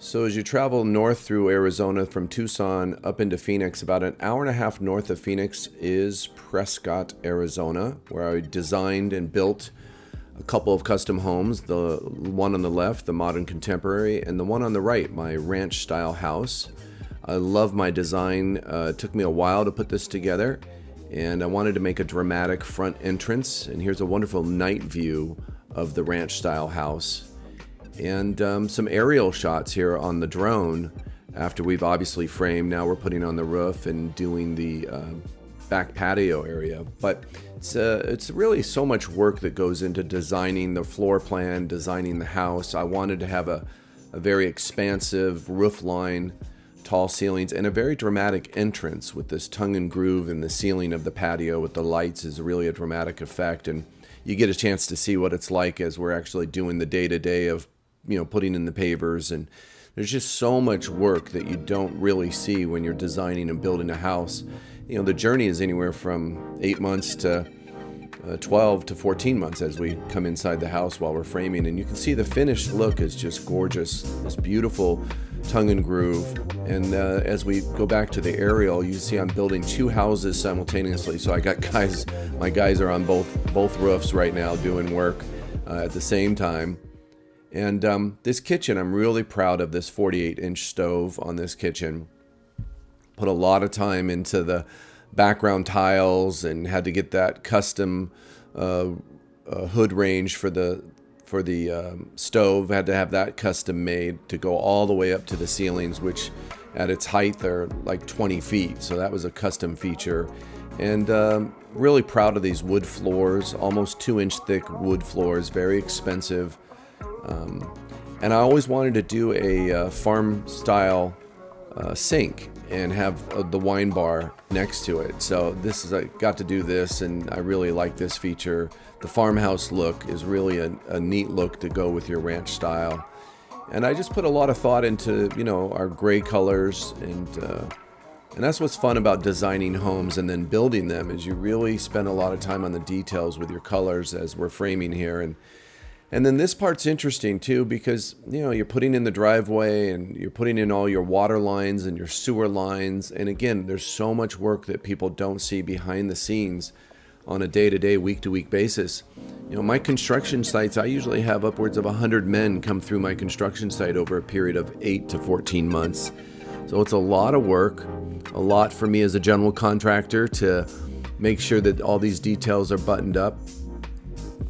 So as you travel north through Arizona from Tucson up into Phoenix, about an hour and a half north of Phoenix is Prescott, Arizona, where I designed and built a couple of custom homes. The one on the left, the modern contemporary, and the one on the right, my ranch style house. I love my design. It took me a while to put this together, and I wanted to make a dramatic front entrance. And here's a wonderful night view of the ranch style house. And some aerial shots here on the drone after we've obviously framed. Now we're putting on the roof and doing the back patio area. But it's really so much work that goes into designing the floor plan, designing the house. I wanted to have a very expansive roof line, tall ceilings, and a very dramatic entrance with this tongue and groove, and the ceiling of the patio with the lights is really a dramatic effect. And you get a chance to see what it's like as we're actually doing the day-to-day of putting in the pavers. And there's just so much work that you don't really see when you're designing and building a house. The journey is anywhere from 8 months to 12 to 14 months as we come inside the house while we're framing. And you can see the finished look is just gorgeous, this beautiful tongue and groove. And as we go back to the aerial, you see I'm building two houses simultaneously. So I got my guys are on both roofs right now doing work at the same time. And this kitchen, I'm really proud of this 48-inch stove on this kitchen. Put a lot of time into the background tiles and had to get that custom hood range for the stove. Had to have that custom made to go all the way up to the ceilings, which at its height are like 20 feet. So that was a custom feature. And really proud of these wood floors, almost 2-inch thick wood floors, very expensive. And I always wanted to do a farm style sink and have the wine bar next to it. So I got to do this, and I really like this feature. The farmhouse look is really a neat look to go with your ranch style. And I just put a lot of thought into our gray colors, and that's what's fun about designing homes and then building them, is you really spend a lot of time on the details with your colors as we're framing here. And then this part's interesting too, because you're putting in the driveway and you're putting in all your water lines and your sewer lines. And again, there's so much work that people don't see behind the scenes on a day-to-day, week-to-week basis. My construction sites, I usually have upwards of 100 men come through my construction site over a period of 8 to 14 months. So it's a lot of work, a lot for me as a general contractor to make sure that all these details are buttoned up.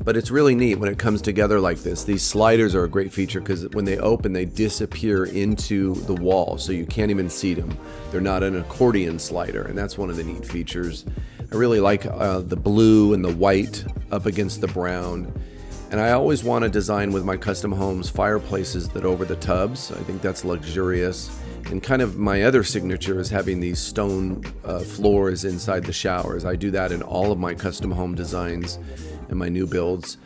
But it's really neat when it comes together like this. These sliders are a great feature because when they open, they disappear into the wall, so you can't even see them. They're not an accordion slider, and that's one of the neat features. I really like the blue and the white up against the brown. And I always want to design with my custom homes fireplaces that over the tubs. I think that's luxurious. And kind of my other signature is having these stone floors inside the showers. I do that in all of my custom home designs and my new builds.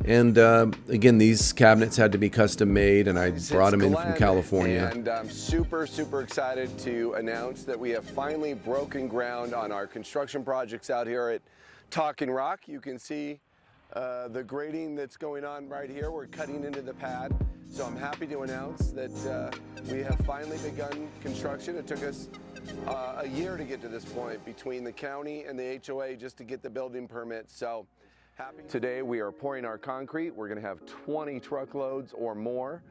And again, these cabinets had to be custom made, and I brought them in from California. And I'm super excited to announce that we have finally broken ground on our construction projects out here at Talking Rock. You can see the grading that's going on right here. We're cutting into the pad. So I'm happy to announce that we have finally begun construction. It took us a year to get to this point between the county and the HOA just to get the building permit. So today we are pouring our concrete. We're going to have 20 truckloads or more,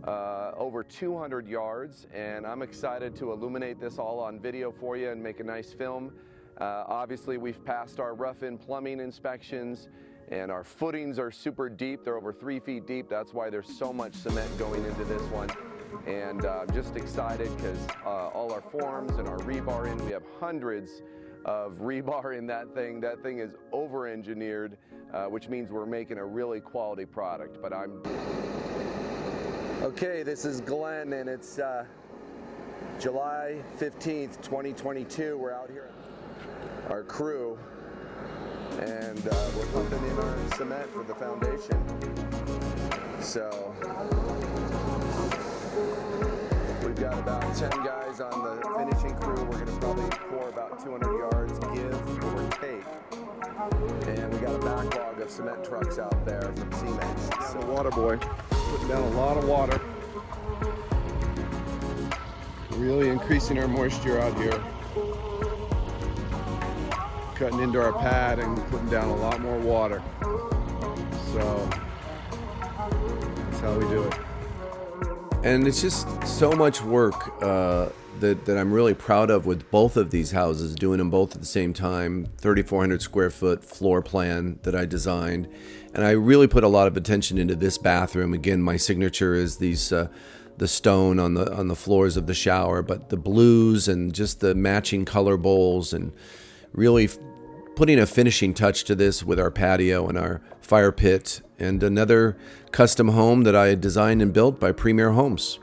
over 200 yards, and I'm excited to illuminate this all on video for you and make a nice film. Obviously, we've passed our rough-in plumbing inspections, and our footings are super deep. They're over 3 feet deep. That's why there's so much cement going into this one. And I'm just excited because all our forms and our rebar in, we have hundreds of rebar in that thing. That thing is over-engineered, which means we're making a really quality product. But Okay, this is Glenn, and it's July 15th, 2022. We're out here, our crew, and we're pumping in our cement for the foundation. So we've got about 10 guys on the finishing crew. We're going to probably pour about 200 yards, give or take. And we got a backlog of cement trucks out there from Cemex. So water boy, putting down a lot of water. Really increasing our moisture out here. Cutting into our pad and putting down a lot more water. So that's how we do it. And it's just so much work that I'm really proud of with both of these houses, doing them both at the same time. 3,400 square foot floor plan that I designed. And I really put a lot of attention into this bathroom. Again, my signature is these the stone on the floors of the shower, but the blues and just the matching color bowls, and really putting a finishing touch to this with our patio and our fire pit, and another custom home that I designed and built by Premier Homes.